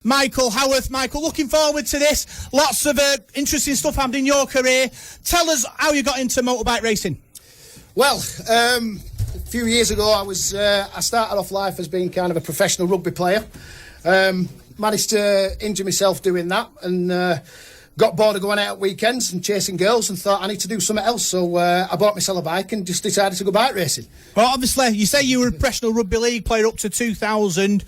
Michael Howarth. Michael, looking forward to this. Lots of interesting stuff happened in your career. Tell us how you got into motorbike racing. Well, a few years ago I started off life as being kind of a professional rugby player. Managed to injure myself doing that and got bored of going out at weekends and chasing girls and thought I need to do something else. So I bought myself a bike and just decided to go bike racing. Well, obviously, you say you were a professional rugby league player up to 2000.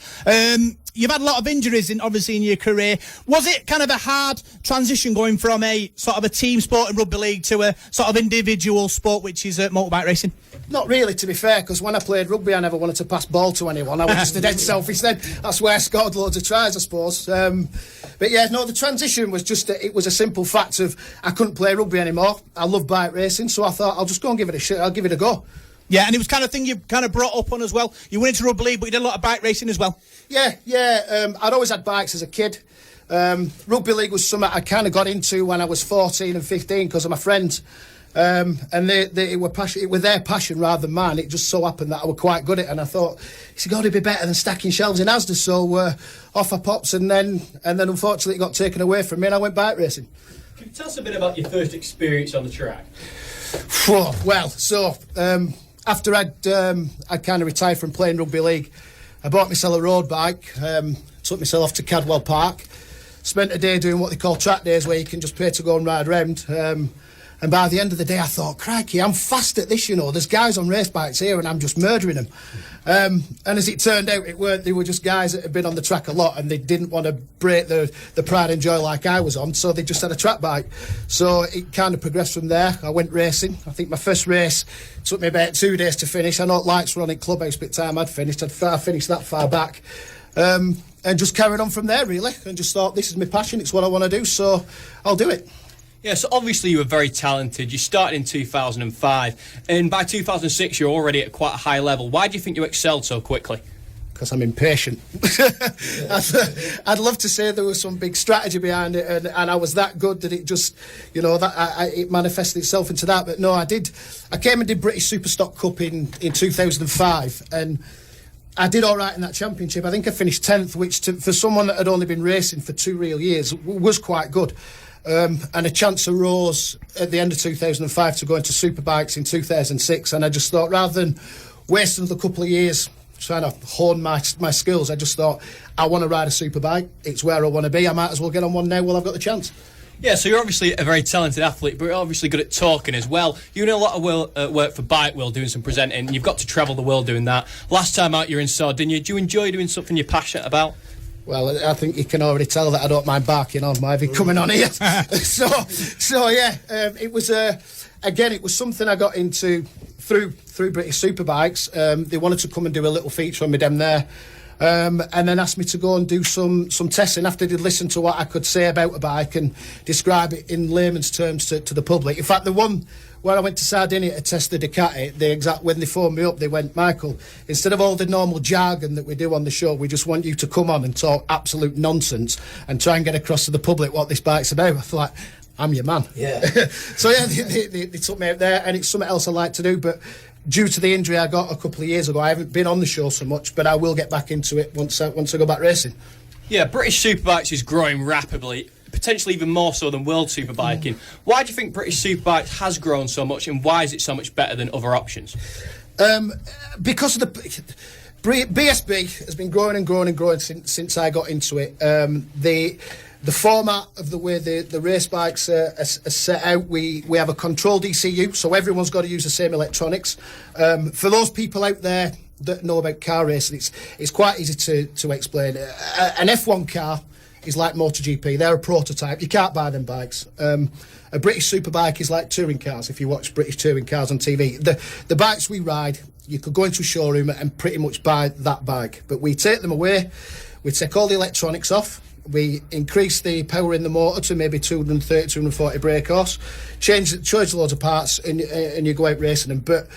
You've had a lot of injuries in your career. Was it kind of a hard transition going from a sort of a team sport in rugby league to a sort of individual sport, which is motorbike racing? Not really, to be fair, because when I played rugby I never wanted to pass ball to anyone. I was just a dead selfish then. That's where I scored loads of tries, I suppose. But yeah, no, the transition was just it was a simple fact of I couldn't play rugby anymore. I love bike racing, so I thought I'll just go and give it a shot. I'll give it a go. Yeah, and it was kind of thing you kind of brought up on as well. You went into rugby league, but you did a lot of bike racing as well. Yeah. I'd always had bikes as a kid. Rugby league was something I kind of got into when I was 14 and 15 because of my friends. And it were their passion rather than mine. It just so happened that I were quite good at it, and I thought it's got to be better than stacking shelves in Asda. So off I pops, and then unfortunately it got taken away from me, and I went bike racing. Can you tell us a bit about your first experience on the track? Well, so after I'd kind of retired from playing rugby league, I bought myself a road bike, took myself off to Cadwell Park, spent a day doing what they call track days, where you can just pay to go and ride round. And by the end of the day, I thought, crikey, I'm fast at this, you know. There's guys on race bikes here and I'm just murdering them. And as it turned out, they were just guys that had been on the track a lot and they didn't want to break the pride and joy like I was on, so they just had a track bike. So it kind of progressed from there. I went racing. I think my first race took me about 2 days to finish. I know lights were on in Clubhouse by the time I'd finished. I finished that far back. And just carried on from there, really, and just thought, this is my passion, it's what I want to do, so I'll do it. Yeah, so obviously you were very talented. You started in 2005, and by 2006 you're already at quite a high level. Why do you think you excelled so quickly? Because I'm impatient. I'd love to say there was some big strategy behind it, and I was that good that it just, you know, that it manifested itself into that. But no, I came and did British Superstock Cup in 2005, and I did all right in that championship. I think I finished 10th, which for someone that had only been racing for 2 real years was quite good. And a chance arose at the end of 2005 to go into Superbikes in 2006, and I just thought, rather than wasting a couple of years trying to hone my skills, I just thought, I want to ride a Superbike. It's where I want to be. I might as well get on one now while I've got the chance. Yeah, so you're obviously a very talented athlete, but you're obviously good at talking as well. You're doing a lot of work for Bike World, doing some presenting. You've got to travel the world doing that. Last time out, you're in Sardinia. Do you enjoy doing something you're passionate about? Well, I think you can already tell that I don't mind barking on my coming on here. so yeah, it was again, it was something I got into through British Superbikes. They wanted to come and do a little feature on me down there, and then asked me to go and do some testing after they'd listened to what I could say about a bike and describe it in layman's terms to the public. In fact, the one where I went to Sardinia to test the Ducati, when they phoned me up, they went, Michael, instead of all the normal jargon that we do on the show, we just want you to come on and talk absolute nonsense and try and get across to the public what this bike's about. I thought, I'm your man. Yeah. So yeah, they took me out there, and it's something else I like to do, but due to the injury I got a couple of years ago, I haven't been on the show so much, but I will get back into it once I go back racing. Yeah, British Superbikes is growing rapidly, potentially even more so than World Superbiking. Why do you think British Superbikes has grown so much, and why is it so much better than other options? Because of the BSB has been growing and growing and growing since I got into it. The format of the way the race bikes are set out, we have a controlled ECU, so everyone's got to use the same electronics. For those people out there that know about car racing, it's quite easy to explain. An F1 car is like MotoGP. They're a prototype. You can't buy them bikes. A British Superbike is like touring cars, if you watch British touring cars on TV. The bikes we ride, you could go into a showroom and pretty much buy that bike. But we take them away, we take all the electronics off, we increase the power in the motor to maybe 230, 240 brake horse, change loads of parts, and you go out racing them. But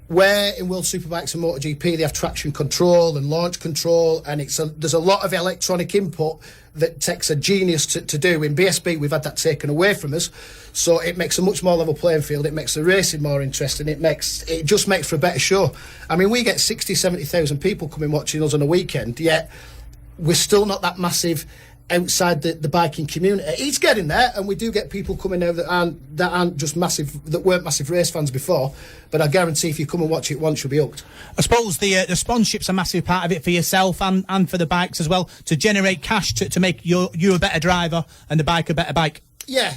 where in World Superbikes and MotoGP they have traction control and launch control, and there's a lot of electronic input that takes a genius to do. In BSB we've had that taken away from us, so it makes a much more level playing field. It makes the racing more interesting. It just makes for a better show. I mean, we get 60,000, 70,000 people coming watching us on a weekend, yet we're still not that massive outside the biking community. It's getting there, and we do get people coming now that aren't just massive, that weren't massive race fans before. But I guarantee if you come and watch it once, you'll be hooked. I suppose the sponsorship's a massive part of it for yourself and for the bikes as well, to generate cash to make you a better driver and the bike a better bike. Yeah,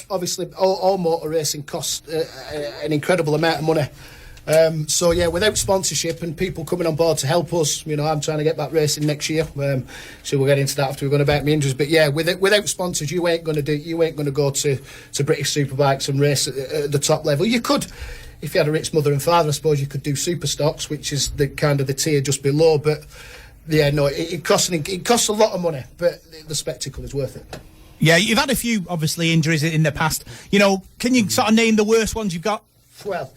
obviously all motor racing costs an incredible amount of money. So yeah, without sponsorship and people coming on board to help us, I'm trying to get back racing next year. So we'll get into that after we're going about my injuries. But yeah, without sponsors, you ain't going to go to British Superbikes and race at the top level. You could, if you had a rich mother and father, I suppose you could do super stocks, which is the kind of the tier just below. But yeah, no, it costs a lot of money, but the spectacle is worth it. Yeah, you've had a few obviously injuries in the past. Can you sort of name the worst ones you've got? Well,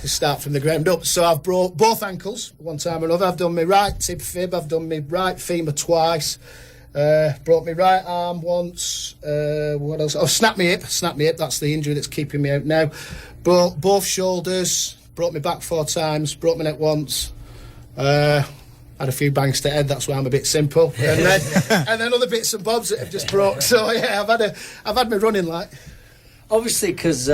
to start from the ground up. So I've broke both ankles one time or another. I've done my right tib fib. I've done my right femur twice. Broke my right arm once. What else? Oh, snapped my hip. That's the injury that's keeping me out now. Broke both shoulders. Broke my back 4 times. Broke my neck once. Had a few bangs to head. That's why I'm a bit simple. And then other bits and bobs that have just broke. So yeah, I've had my running like. Obviously, because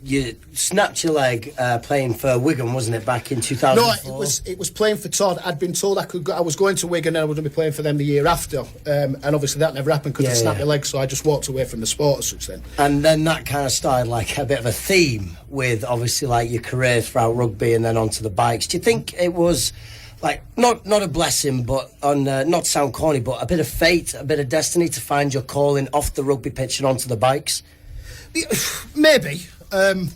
you snapped your leg playing for Wigan, wasn't it, back in 2004? No, it was playing for Todd. I'd been told I was going to Wigan and I was going to be playing for them the year after. And obviously that never happened because I snapped my leg, so I just walked away from the sport as such then. And then that kind of started like a bit of a theme with obviously like your career throughout rugby and then onto the bikes. Do you think it was like not a blessing, but on not to sound corny, but a bit of fate, a bit of destiny to find your calling off the rugby pitch and onto the bikes? Maybe. I'm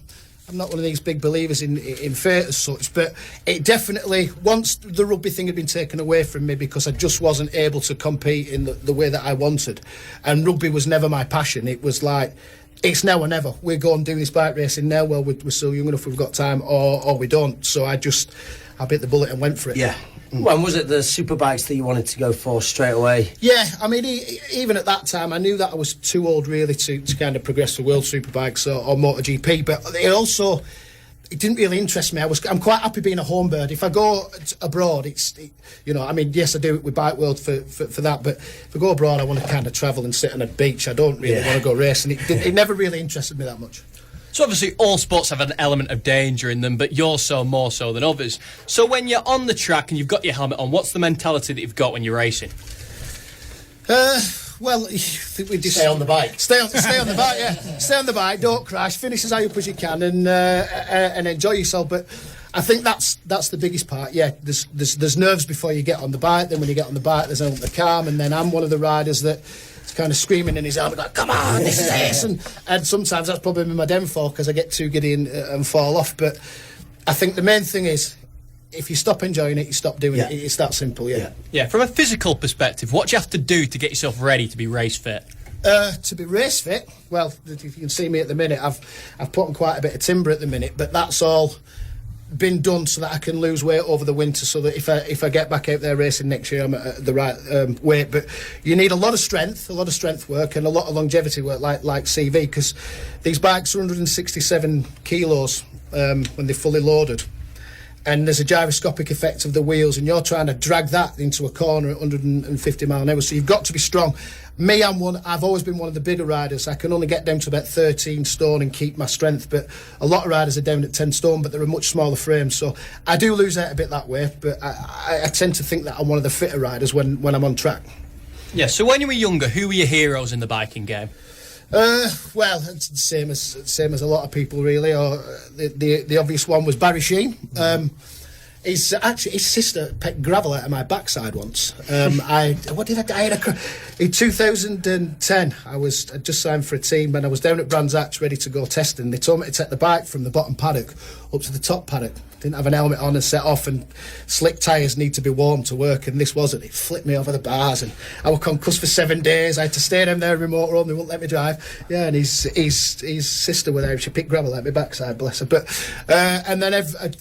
not one of these big believers in fate as such, but it definitely, once the rugby thing had been taken away from me because I just wasn't able to compete in the way that I wanted, and rugby was never my passion. It was like, it's now or never. We're going to do this bike racing now. Well, we're still young enough, we've got time, or we don't. So I bit the bullet and went for it. Yeah. When was it the superbikes that you wanted to go for straight away? Yeah, I mean, even at that time, I knew that I was too old really to kind of progress for World Superbikes or MotoGP, but it didn't really interest me. I'm quite happy being a home bird. If I go abroad, yes, I do it with Bike World for that, but if I go abroad, I want to kind of travel and sit on a beach. I don't really want to go racing. It never really interested me that much. So obviously all sports have an element of danger in them, but you're more so than others. So when you're on the track and you've got your helmet on, what's the mentality that you've got when you're racing? Well, I think we just stay on the bike. Stay on the bike, yeah. Stay on the bike, don't crash, finish as high up as you can, and enjoy yourself. But I think that's the biggest part. Yeah, there's nerves before you get on the bike. Then when you get on the bike, there's the calm. And then I'm one of the riders that kind of screaming in his helmet like, "Come on, this is this!" And sometimes that's probably my downfall because I get too giddy and fall off. But I think the main thing is, if you stop enjoying it, you stop doing it. It's that simple, Yeah, from a physical perspective, what do you have to do to get yourself ready to be race fit? To be race fit, well, if you can see me at the minute, I've put on quite a bit of timber at the minute, but that's all been done so that I can lose weight over the winter, so that if I get back out there racing next year, I'm at the right weight. But you need a lot of strength work and a lot of longevity work, like CV, because these bikes are 167 kilos when they're fully loaded. And there's a gyroscopic effect of the wheels, and you're trying to drag that into a corner at 150 mile an hour. So you've got to be strong. Me, I've always been one of the bigger riders. I can only get down to about 13 stone and keep my strength, but a lot of riders are down at 10 stone, but they're a much smaller frame. So I do lose out a bit that way, but I tend to think that I'm one of the fitter riders when I'm on track. Yeah, so when you were younger, who were your heroes in the biking game? Well, it's the same as a lot of people, really. Or the obvious one was Barry Sheen. His sister picked gravel out of my backside once. In 2010, I'd just signed for a team, and I was down at Brands Hatch ready to go testing. They told me to take the bike from the bottom paddock up to the top paddock. Didn't have an helmet on and set off, and slick tyres need to be warm to work, and this wasn't. It flipped me over the bars, and I was concussed for 7 days. I had to stay down there remote run. They wouldn't let me drive. Yeah, and his sister was there. She picked gravel out my backside, bless her. But and then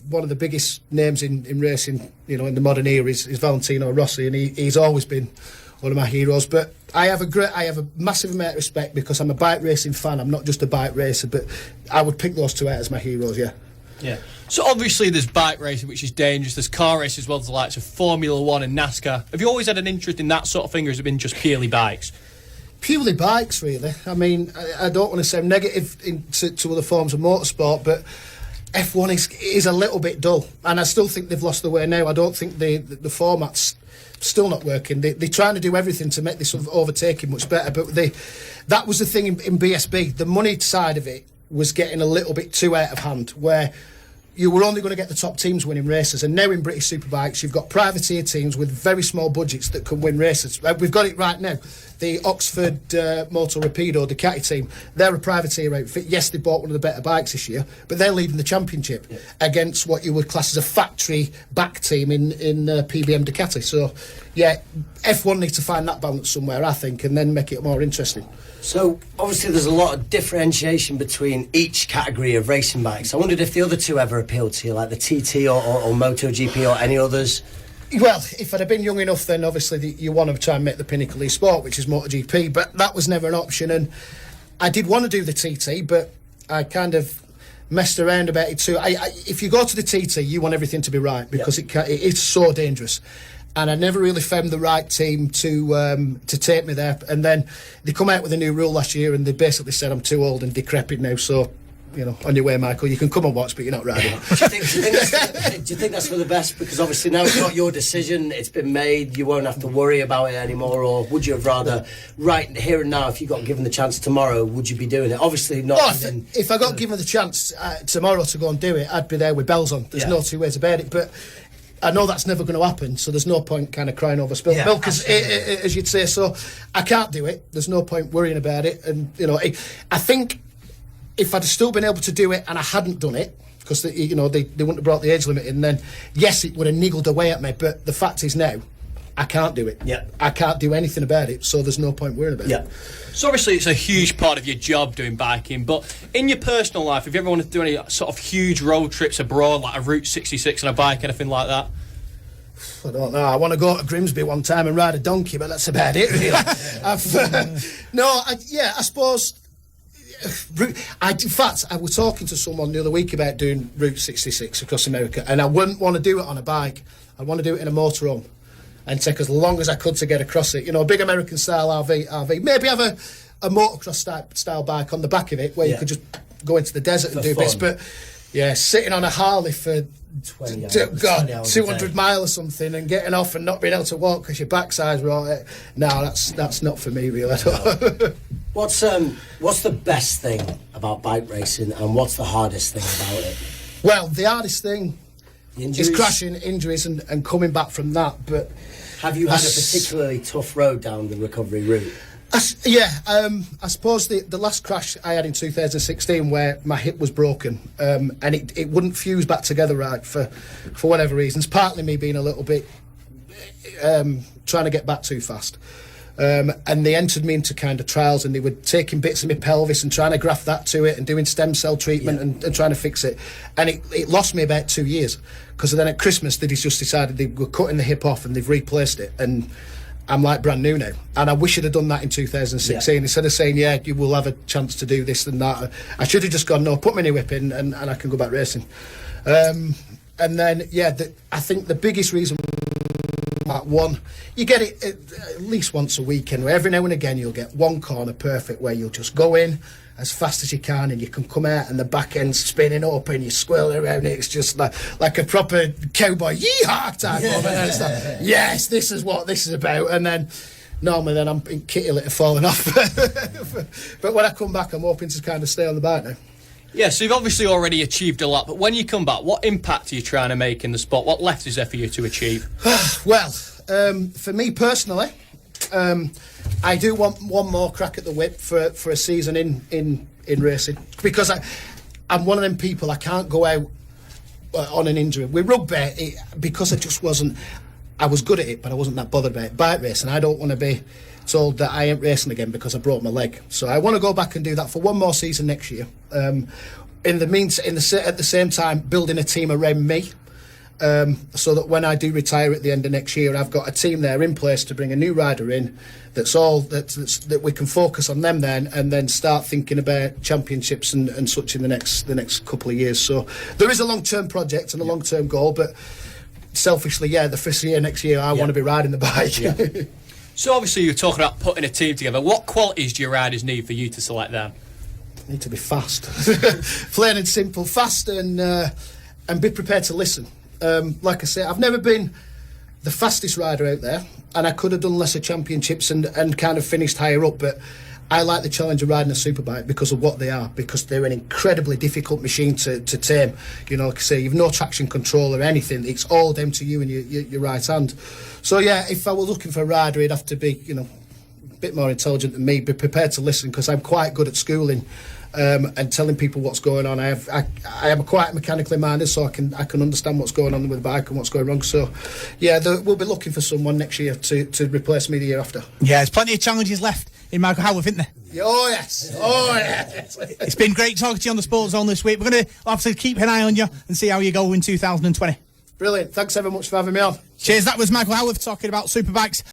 one of the biggest names in racing, in the modern era is Valentino Rossi, and he's always been one of my heroes. But I have a massive amount of respect because I'm a bike racing fan. I'm not just a bike racer, but I would pick those two out as my heroes. Yeah. Yeah. So obviously there's bike racing, which is dangerous. There's car racing as well as the likes of Formula 1 and NASCAR. Have you always had an interest in that sort of thing, or has it been just purely bikes? Purely bikes, really. I mean, I don't want to say negative to other forms of motorsport, but F1 is a little bit dull, and I still think they've lost their way now. I don't think the format's still not working. They're trying to do everything to make this sort of overtaking much better, but that was the thing in BSB. The money side of it was getting a little bit too out of hand, where you were only going to get the top teams winning races, and now in British Superbikes you've got privateer teams with very small budgets that can win races. We've got it right now. The Oxford Motor Rapido Ducati team, they're a privateer outfit. Yes, they bought one of the better bikes this year, but they're leading the championship against what you would class as a factory back team in PBM Ducati. So yeah, F1 needs to find that balance somewhere, I think, and then make it more interesting. So obviously there's a lot of differentiation between each category of racing bikes. I wondered if the other two ever appealed to you, like the TT or MotoGP or any others. Well, if I'd have been young enough, then obviously you want to try and make the pinnacle of sport, which is MotoGP, but that was never an option. And I did want to do the TT, but I kind of messed around about it too. If you go to the TT, you want everything to be right, because it's so dangerous. And I never really found the right team to take me there. And then they come out with a new rule last year, and they basically said I'm too old and decrepit now, so, you know, on your way, Michael, you can come and watch, but you're not riding. Do you think that's for the best? Because obviously now it's not your decision, it's been made, you won't have to worry about it anymore, or would you have rather, right here and now, if you got given the chance tomorrow, would you be doing it? Obviously not. Oh, if I got given the chance tomorrow to go and do it, I'd be there with bells on. There's no two ways about it, but I know that's never going to happen, so there's no point kind of crying over spilled milk, as you'd say. So I can't do it. There's no point worrying about it. And, you know, I think if I'd still been able to do it and I hadn't done it, because they wouldn't have brought the age limit in, then yes, it would have niggled away at me. But the fact is now, I can't do it. Yeah. I can't do anything about it, so there's no point worrying about it. So obviously it's a huge part of your job doing biking, but in your personal life, have you ever wanted to do any sort of huge road trips abroad, like a Route 66 on a bike, anything like that? I don't know. I want to go to Grimsby one time and ride a donkey, but that's about it, really. I suppose. In fact, I was talking to someone the other week about doing Route 66 across America, and I wouldn't want to do it on a bike. I'd want to do it in a motorhome and take as long as I could to get across it. You know, a big American style RV. Maybe have a motocross style bike on the back of it where you could just go into the desert and do bits. But yeah, sitting on a Harley for 200 miles or something and getting off and not being able to walk because your backside's right. No, that's not for me, really. No. What's the best thing about bike racing, and what's the hardest thing about it? Well, the hardest thing is crashing, injuries, and coming back from that. But have you had a particularly tough road down the recovery route? I suppose the last crash I had in 2016, where my hip was broken, and it wouldn't fuse back together right for whatever reasons. Partly me being a little bit trying to get back too fast. And they entered me into kind of trials, and they were taking bits of my pelvis and trying to graft that to it and doing stem cell treatment and trying to fix it. And it lost me about 2 years, because then at Christmas they just decided they were cutting the hip off and they've replaced it. And I'm like brand new now. And I wish I'd have done that in 2016. Instead of saying, yeah, you will have a chance to do this and that, I should have just gone, no, put me in a whip in and I can go back racing. And then, I think the biggest reason... One, you get it at least once a week, and every now and again you'll get one corner perfect where you'll just go in as fast as you can, and you can come out and the back end's spinning up and you're squirreling around it. It's just like a proper cowboy yeehaw type moment. And it's like, yes, this is what this is about. And then normally I'm in kitty litter falling off. But when I come back, I'm hoping to kind of stay on the bike now. Yeah, so you've obviously already achieved a lot, but when you come back, what impact are you trying to make in the sport? What left is there for you to achieve? Well, for me personally, I do want one more crack at the whip for a season in racing, because I'm one of them people, I can't go out on an injury. With rugby, because I just wasn't... I was good at it, but I wasn't that bothered about it. Bike racing, I don't want to be told that I ain't racing again because I broke my leg. So I want to go back and do that for one more season next year. At the same time, building a team around me so that when I do retire at the end of next year, I've got a team there in place to bring a new rider in. That we can focus on them then, and then start thinking about championships and such in the next couple of years. So there is a long-term project and a long-term goal, but selfishly, the first year next year I want to be riding the bike. So obviously you're talking about putting a team together. What qualities do your riders need for you to select them? Need to be fast, plain and simple, fast, and be prepared to listen. Like I say, I've never been the fastest rider out there, and I could have done lesser championships and kind of finished higher up, but I like the challenge of riding a superbike because of what they are, because they're an incredibly difficult machine to tame. You know, like I say, you've no traction control or anything. It's all down to you and your right hand. So if I were looking for a rider, he'd have to be, a bit more intelligent than me, be prepared to listen, because I'm quite good at schooling and telling people what's going on. I am quite mechanically minded, so I can understand what's going on with the bike and what's going wrong. So we'll be looking for someone next year to replace me the year after. Yeah, there's plenty of challenges left in Michael Howarth, isn't there? Oh yes. It's been great talking to you on the Sportszone this week. We're going to obviously keep an eye on you and see how you go in 2020. Brilliant. Thanks ever much for having me on. Cheers. That was Michael Howarth talking about superbikes.